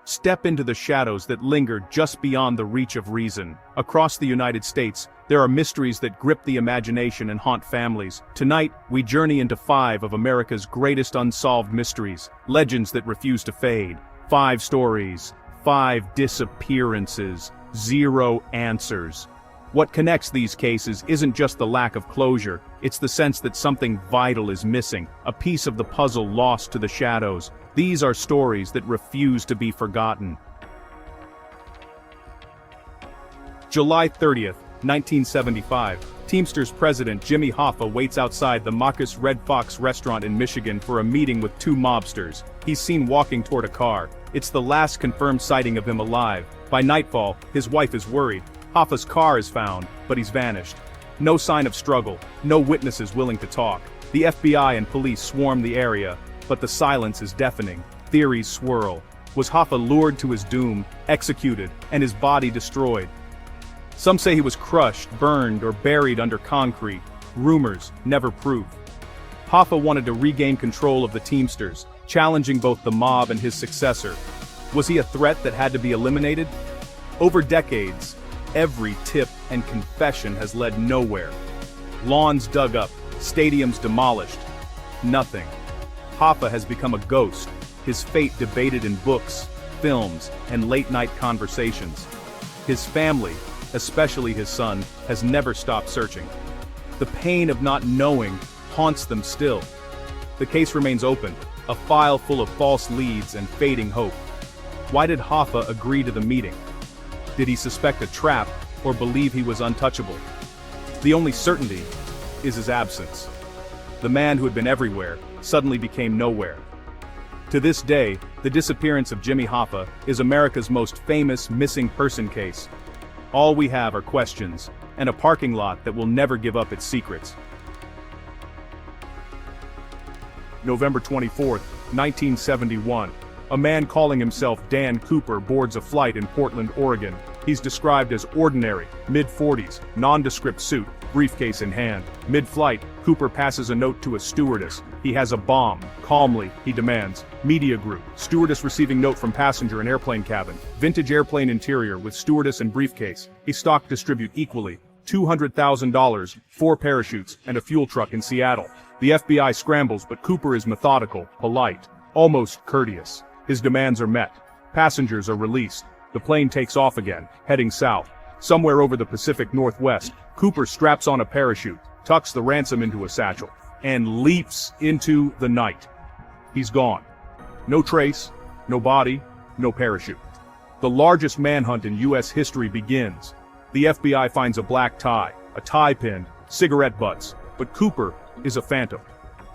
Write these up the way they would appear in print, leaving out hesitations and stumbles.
Step into the shadows that linger just beyond the reach of reason. Across the United States, there are mysteries that grip the imagination and haunt families. Tonight, we journey into 5 of America's greatest unsolved mysteries, legends that refuse to fade. 5 stories, 5 disappearances, 0 answers. What connects these cases isn't just the lack of closure, it's the sense that something vital is missing, a piece of the puzzle lost to the shadows. These are stories that refuse to be forgotten. July 30th, 1975. Teamsters President Jimmy Hoffa waits outside the Marcus Red Fox restaurant in Michigan for a meeting with 2 mobsters. He's seen walking toward a car. It's the last confirmed sighting of him alive. By nightfall, his wife is worried. Hoffa's car is found, but he's vanished. No sign of struggle, no witnesses willing to talk. The FBI and police swarm the area, but the silence is deafening. Theories swirl. Was Hoffa lured to his doom, executed, and his body destroyed? Some say he was crushed, burned, or buried under concrete. Rumors never prove. Hoffa wanted to regain control of the Teamsters, challenging both the mob and his successor. Was he a threat that had to be eliminated? Over decades, every tip and confession has led nowhere. Lawns dug up, stadiums demolished. Nothing. Hoffa has become a ghost, his fate debated in books, films, and late-night conversations. His family, especially his son, has never stopped searching. The pain of not knowing haunts them still. The case remains open, a file full of false leads and fading hope. Why did Hoffa agree to the meeting? Did he suspect a trap, or believe he was untouchable? The only certainty is his absence. The man who had been everywhere suddenly became nowhere. To this day, the disappearance of Jimmy Hoffa is America's most famous missing person case. All we have are questions, and a parking lot that will never give up its secrets. November 24, 1971. A man calling himself Dan Cooper boards a flight in Portland, Oregon. He's described as ordinary, mid-40s, nondescript suit, briefcase in hand. Mid-flight, Cooper passes a note to a stewardess. He has a bomb. Calmly, he demands. Media group. Stewardess receiving note from passenger in airplane cabin. Vintage airplane interior with stewardess and briefcase. A stock distribute equally. $200,000, 4 parachutes, and a fuel truck in Seattle. The FBI scrambles, but Cooper is methodical, polite, almost courteous. His demands are met. Passengers are released. The plane takes off again, heading south. Somewhere over the Pacific Northwest, Cooper straps on a parachute, tucks the ransom into a satchel, and leaps into the night. He's gone. No trace, no body, no parachute. The largest manhunt in U.S. history begins. The FBI finds a black tie, a tie pin, cigarette butts, but Cooper is a phantom.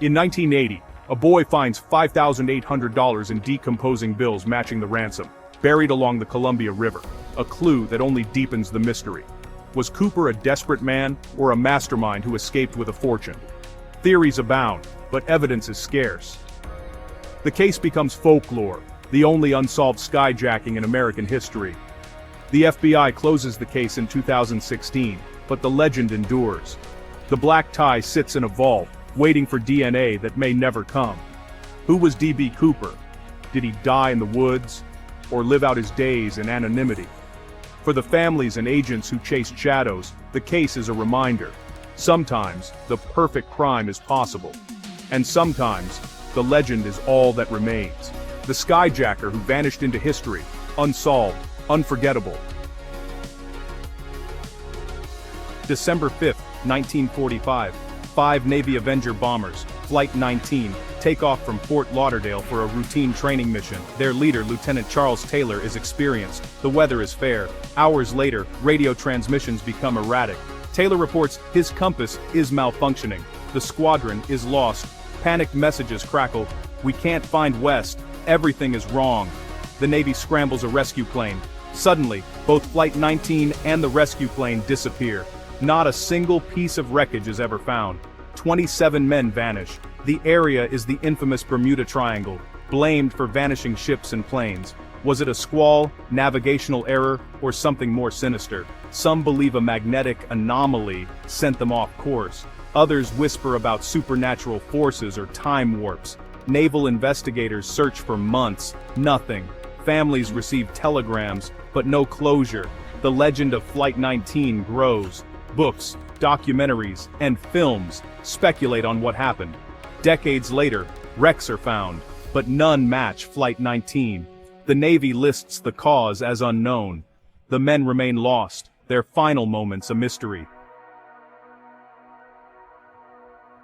In 1980, a boy finds $5,800 in decomposing bills matching the ransom, buried along the Columbia River, a clue that only deepens the mystery. Was Cooper a desperate man, or a mastermind who escaped with a fortune? Theories abound, but evidence is scarce. The case becomes folklore, the only unsolved skyjacking in American history. The FBI closes the case in 2016, but the legend endures. The black tie sits in a vault, waiting for DNA that may never come. Who was D.B. Cooper? Did he die in the woods, or live out his days in anonymity? For the families and agents who chased shadows, the case is a reminder. Sometimes, the perfect crime is possible. And sometimes, the legend is all that remains. The Skyjacker who vanished into history, unsolved, unforgettable. December 5, 1945. 5 Navy Avenger bombers, Flight 19, take off from Fort Lauderdale for a routine training mission. Their leader, Lieutenant Charles Taylor, is experienced. The weather is fair. Hours later, radio transmissions become erratic. Taylor reports his compass is malfunctioning. The squadron is lost. Panicked messages crackle. We can't find West. Everything is wrong. The Navy scrambles a rescue plane. Suddenly, both Flight 19 and the rescue plane disappear. Not a single piece of wreckage is ever found. 27 men vanish. The area is the infamous Bermuda Triangle, blamed for vanishing ships and planes. Was it a squall, navigational error, or something more sinister? Some believe a magnetic anomaly sent them off course. Others whisper about supernatural forces or time warps. Naval investigators search for months. Nothing. Families receive telegrams, but no closure. The legend of Flight 19 grows. Books, documentaries, and films speculate on what happened. Decades later, wrecks are found, but none match Flight 19. The Navy lists the cause as unknown. The men remain lost, their final moments a mystery.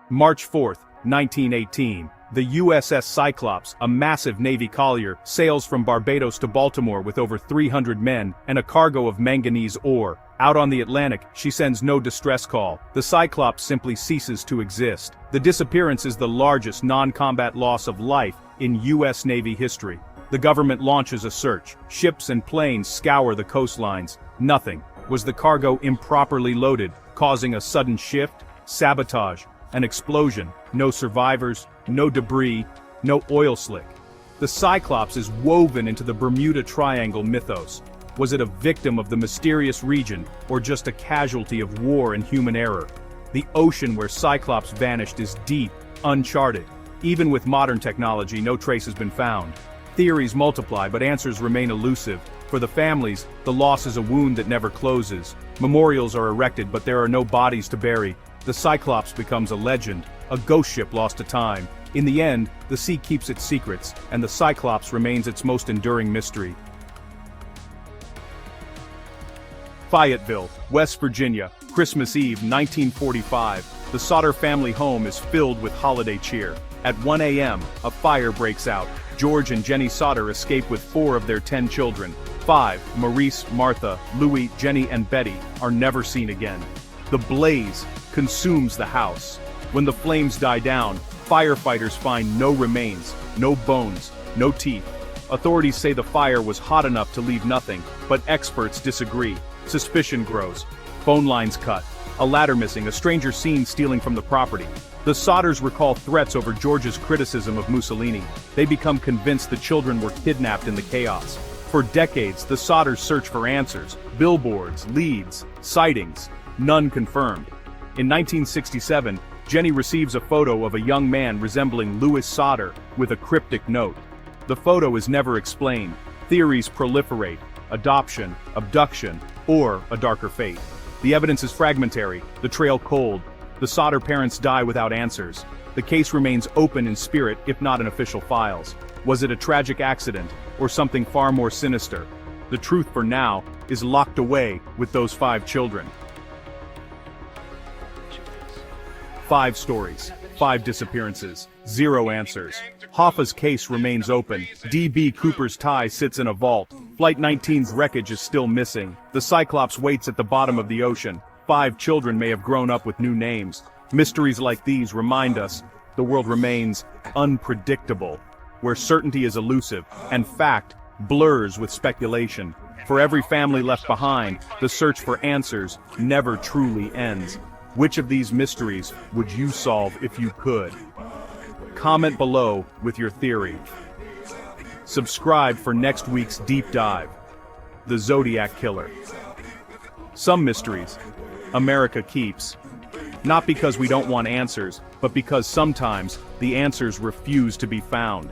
March 4, 1918. The USS Cyclops, a massive Navy collier, sails from Barbados to Baltimore with over 300 men and a cargo of manganese ore. Out on the Atlantic, she sends no distress call. The Cyclops simply ceases to exist. The disappearance is the largest non-combat loss of life in U.S. Navy history. The government launches a search. Ships and planes scour the coastlines. Nothing. Was the cargo improperly loaded, causing a sudden shift? Sabotage? An explosion? No survivors, no debris, no oil slick. The Cyclops is woven into the Bermuda Triangle mythos. Was it a victim of the mysterious region, or just a casualty of war and human error? The ocean where Cyclops vanished is deep, uncharted. Even with modern technology, no trace has been found. Theories multiply, but answers remain elusive. For the families, the loss is a wound that never closes. Memorials are erected, but there are no bodies to bury. The Cyclops becomes a legend, a ghost ship lost to time. In the end, the sea keeps its secrets, and the Cyclops remains its most enduring mystery. Fayetteville, West Virginia, Christmas Eve, 1945. The Sodder family home is filled with holiday cheer. At 1 a.m., a fire breaks out. George and Jenny Sodder escape with 4 of their 10 children. 5, Maurice, Martha, Louis, Jenny, and Betty, are never seen again. The blaze consumes the house. When the flames die down, firefighters find no remains, no bones, no teeth. Authorities say the fire was hot enough to leave nothing, but experts disagree. Suspicion grows. Phone lines cut. A ladder missing, a stranger seen stealing from the property. The Sodders recall threats over George's criticism of Mussolini. They become convinced the children were kidnapped in the chaos. For decades, the Sodders search for answers. Billboards, leads, sightings. None confirmed. In 1967, Jenny receives a photo of a young man resembling Louis Sodder with a cryptic note. The photo is never explained. Theories proliferate: adoption, abduction, or a darker fate. The evidence is fragmentary, the trail cold. The Sodder parents die without answers. The case remains open in spirit, if not in official files. Was it a tragic accident, or something far more sinister? The truth for now is locked away with those 5 children. 5 stories, 5 disappearances, 0 answers. Hoffa's case remains open. D.B. Cooper's tie sits in a vault. Flight 19's wreckage is still missing. The Cyclops waits at the bottom of the ocean. 5 children may have grown up with new names. Mysteries like these remind us the world remains unpredictable, where certainty is elusive, and fact blurs with speculation. For every family left behind, the search for answers never truly ends. Which of these mysteries would you solve if you could? Comment below with your theory. Subscribe for next week's deep dive. The Zodiac Killer. Some mysteries America keeps. Not because we don't want answers, but because sometimes the answers refuse to be found.